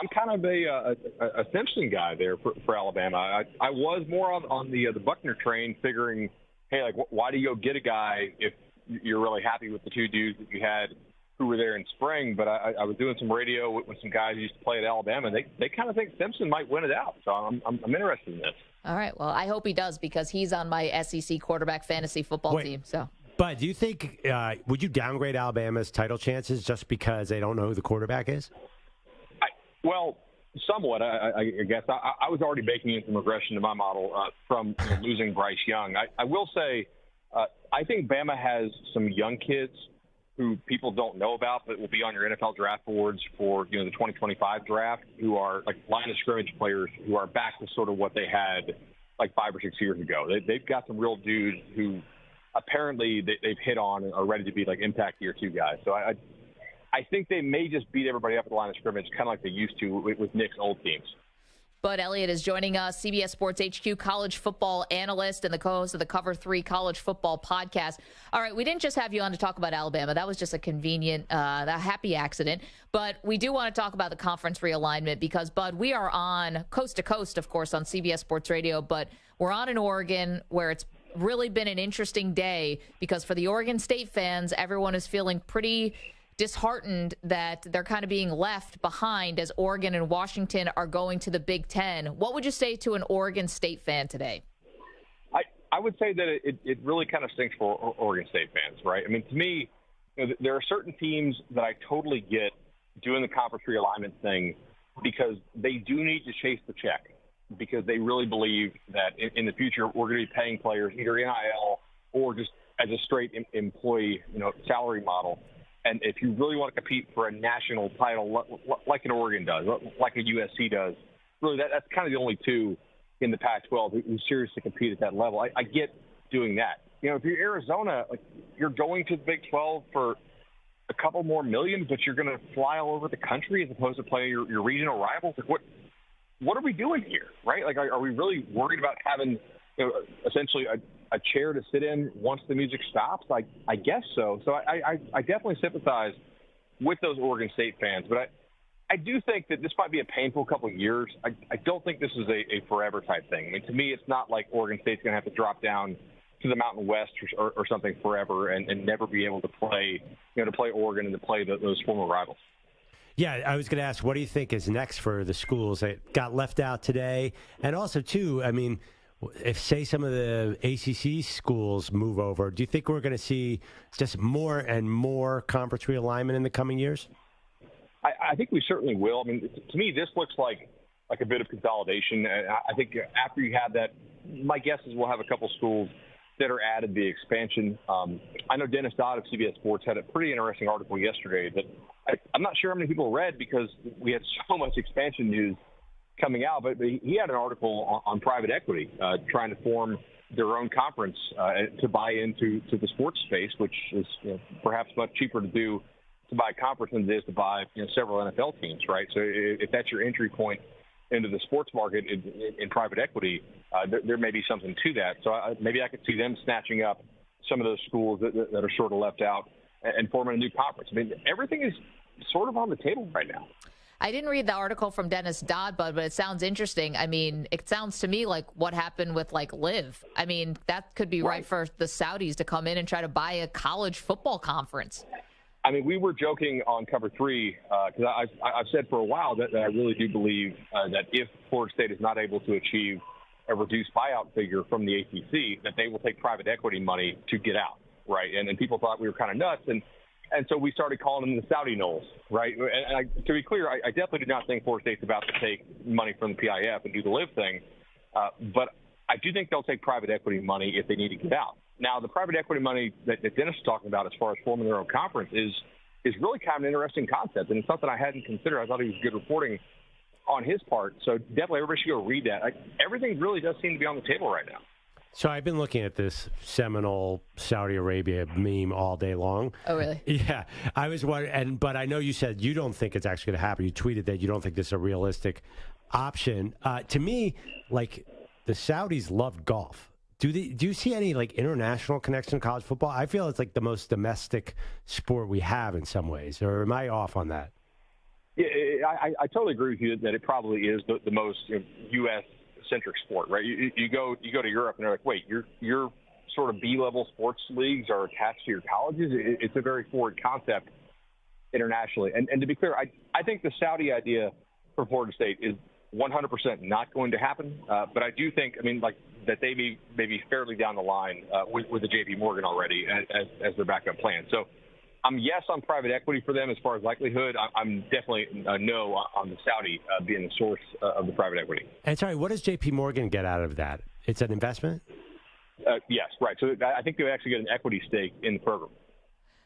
I'm kind of a Simpson guy there for Alabama. I was more on the Buckner train, figuring, hey, like, why do you go get a guy if you're really happy with the two dudes that you had who were there in spring? But I was doing some radio with some guys who used to play at Alabama, and they kind of think Simpson might win it out. So I'm interested in this. All right. Well, I hope he does, because he's on my SEC quarterback fantasy football team. So. But do you think, would you downgrade Alabama's title chances just because they don't know who the quarterback is? Well, somewhat, I guess. I was already baking in some regression to my model from losing Bryce Young. I will say I think Bama has some young kids who people don't know about but will be on your NFL draft boards for the 2025 draft, who are like line of scrimmage players who are back to sort of what they had like 5 or 6 years ago. They've got some real dudes who apparently they've hit on and are ready to be like impact year 2 guys. So I think they may just beat everybody up at the line of scrimmage, kind of like they used to with Nick's old teams. Bud Elliott is joining us, CBS Sports HQ college football analyst and the co-host of the Cover 3 College Football Podcast. All right, we didn't just have you on to talk about Alabama. That was just a convenient, a happy accident. But we do want to talk about the conference realignment because, Bud, we are on coast to coast, of course, on CBS Sports Radio, but we're on in Oregon where it's really been an interesting day because for the Oregon State fans, everyone is feeling pretty disheartened that they're kind of being left behind as Oregon and Washington are going to the Big Ten. What would you say to an Oregon State fan today? I would say that it really kind of stinks for Oregon State fans, right? I mean, to me, there are certain teams that I totally get doing the conference realignment thing because they do need to chase the check, because they really believe that in the future we're going to be paying players either NIL or just as a straight employee, salary model. And if you really want to compete for a national title like an Oregon does, like a USC does, really that's kind of the only two in the Pac-12 who seriously compete at that level. I get doing that. If you're Arizona, like, you're going to the Big 12 for a couple more million, but you're going to fly all over the country as opposed to playing your regional rivals. Like, what are we doing here, right? Like, are we really worried about having essentially a chair to sit in once the music stops? I guess so. So I definitely sympathize with those Oregon State fans, but I do think that this might be a painful couple of years. I don't think this is a forever type thing. I mean, to me, it's not like Oregon State's going to have to drop down to the Mountain West or something forever and never be able to play, to play Oregon and to play those former rivals. Yeah, I was going to ask, what do you think is next for the schools that got left out today? And also, too, I mean, if, say, some of the ACC schools move over, do you think we're going to see just more and more conference realignment in the coming years? I think we certainly will. I mean, to me, this looks like a bit of consolidation. I think after you have that, my guess is we'll have a couple schools that are added the expansion. I know Dennis Dodd of CBS Sports had a pretty interesting article yesterday that I'm not sure how many people read because we had so much expansion news coming out, but he had an article on private equity trying to form their own conference to buy into the sports space, which is perhaps much cheaper to do to buy a conference than it is to buy several NFL teams, right? So if that's your entry point into the sports market in private equity, there may be something to that. So maybe I could see them snatching up some of those schools that are sort of left out and forming a new conference. I mean, everything is sort of on the table right now. I didn't read the article from Dennis Dodd, but it sounds interesting. I mean, it sounds to me like what happened with Live. I mean, that could be right for the Saudis to come in and try to buy a college football conference. I mean, we were joking on Cover 3 because I've said for a while that I really do believe that if Florida State is not able to achieve a reduced buyout figure from the ACC, that they will take private equity money to get out, right? And people thought we were kind of nuts, and so we started calling them the Saudi Knowles, right? And to be clear, I definitely do not think Florida State's about to take money from the PIF and do the Live thing, but I do think they'll take private equity money if they need to get out. Now, the private equity money that Dennis is talking about as far as forming their own conference is really kind of an interesting concept, and it's something I hadn't considered. I thought it was good reporting on his part, so definitely everybody should go read that. Everything really does seem to be on the table right now. So I've been looking at this seminal Saudi Arabia meme all day long. Oh, really? Yeah. I was wondering, but I know you said you don't think it's actually going to happen. You tweeted that you don't think this is a realistic option. To me, the Saudis love golf. Do you see any international connection to college football? I feel it's the most domestic sport we have in some ways, or am I off on that? Yeah, I totally agree with you that it probably is the most U.S.-centric sport, right? You go to Europe and they're like, wait, your sort of B-level sports leagues are attached to your colleges? It's a very foreign concept internationally. And to be clear, I think the Saudi idea for Florida State is 100% not going to happen. But I do think, that they may be fairly down the line with the J.P. Morgan already as their backup plan. So I'm yes on private equity for them as far as likelihood. I'm definitely no on the Saudi being the source of the private equity. And sorry, what does J.P. Morgan get out of that? It's an investment? Yes, right. So I think they actually get an equity stake in the program.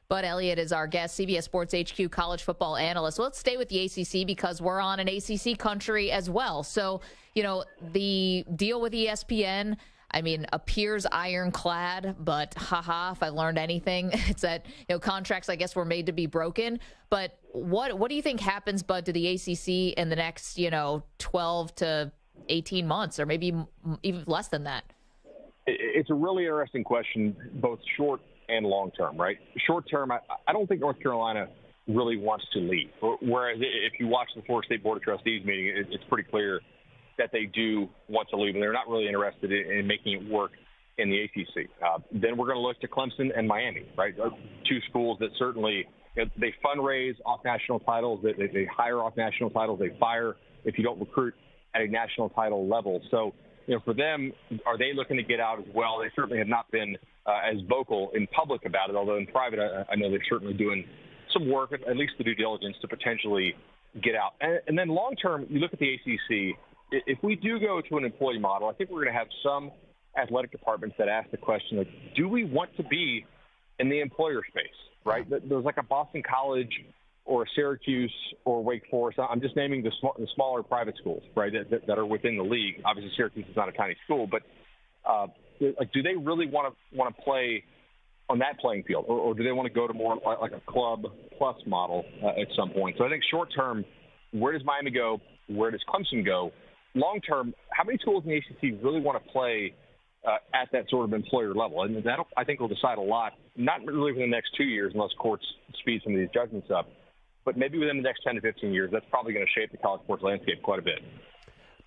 Bud Elliott is our guest, CBS Sports HQ college football analyst. Well, let's stay with the ACC because we're on an ACC country as well. So, the deal with ESPN, appears ironclad, but if I learned anything, it's that, contracts, I guess, were made to be broken. But what do you think happens, Bud, to the ACC in the next, 12 to 18 months or maybe even less than that? It's a really interesting question, both short and long term, right? Short term, I don't think North Carolina really wants to leave. Whereas if you watch the Florida State Board of Trustees meeting, it's pretty clear that they do want to leave, and they're not really interested in making it work in the ACC. Then we're going to look to Clemson and Miami, right? Two schools that certainly they fundraise off national titles, they hire off national titles, they fire if you don't recruit at a national title level. So, for them, are they looking to get out as well? They certainly have not been as vocal in public about it, although in private, I know they're certainly doing some work, at least the due diligence, to potentially get out. And then long term, you look at the ACC, if we do go to an employee model, I think we're going to have some athletic departments that ask the question, like, do we want to be in the employer space, right? There's like a Boston College or Syracuse or Wake Forest. I'm just naming the smaller private schools, right, that are within the league. Obviously, Syracuse is not a tiny school, but do they really want to play on that playing field, or do they want to go to more like a club plus model at some point? So I think short term, where does Miami go? Where does Clemson go? Long term, how many schools in the ACC really want to play at that sort of employer level? And that, I think, will decide a lot, not really within the next 2 years unless courts speed some of these judgments up, but maybe within the next 10 to 15 years, that's probably going to shape the college sports landscape quite a bit.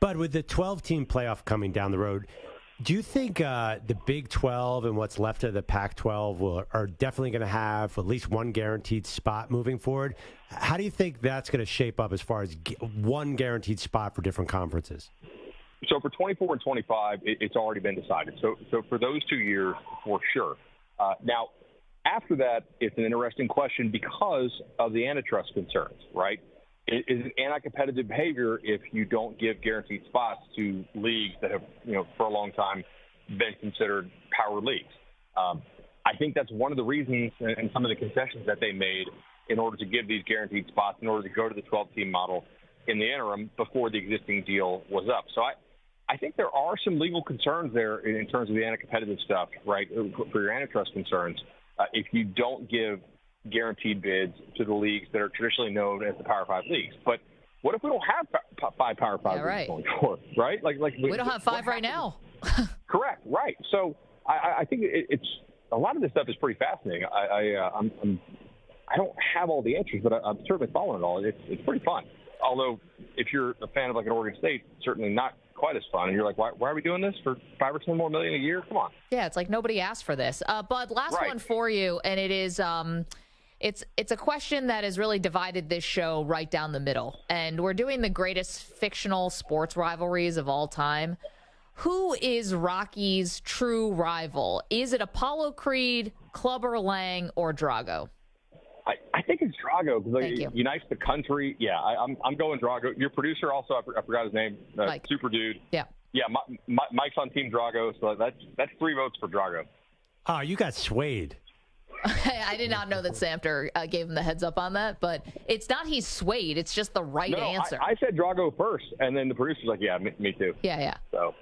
But with the 12-team playoff coming down the road, do you think the Big 12 and what's left of the Pac-12 are definitely going to have at least one guaranteed spot moving forward? How do you think that's going to shape up as far as one guaranteed spot for different conferences? So for 24 and 25, it's already been decided. So for those 2 years, for sure. Now, after that, it's an interesting question because of the antitrust concerns, right? Is it anti-competitive behavior if you don't give guaranteed spots to leagues that have, for a long time been considered power leagues? I think that's one of the reasons and some of the concessions that they made in order to give these guaranteed spots, in order to go to the 12-team model in the interim before the existing deal was up. So I think there are some legal concerns there in terms of the anti-competitive stuff, right, for your antitrust concerns. If you don't give guaranteed bids to the leagues that are traditionally known as the Power 5 leagues. But what if we don't have five Power 5 leagues going forward, right? Like we don't have five right now. Correct, right. So I think it's a lot of this stuff is pretty fascinating. I don't have all the answers, but I'm certainly following it all. It's pretty fun. Although if you're a fan of like an Oregon State, certainly not quite as fun. And you're like, why are we doing this for $5 or $10 more million a year? Come on. Yeah, it's like nobody asked for this. Bud, last one for you, and it is it's a question that has really divided this show right down the middle. And we're doing the greatest fictional sports rivalries of all time. Who is Rocky's true rival? Is it Apollo Creed, Clubber Lang, or Drago? I think it's Drago because it unites the country. Yeah, I'm going Drago. Your producer also, I forgot his name, Mike. Super Dude. Yeah. Yeah, Mike's on Team Drago, so that's 3 votes for Drago. Oh, you got swayed. I did not know that Samter gave him the heads up on that, but it's not he's swayed. It's just the right answer. I said Drago first, and then the producer's like, yeah, me too. Yeah. So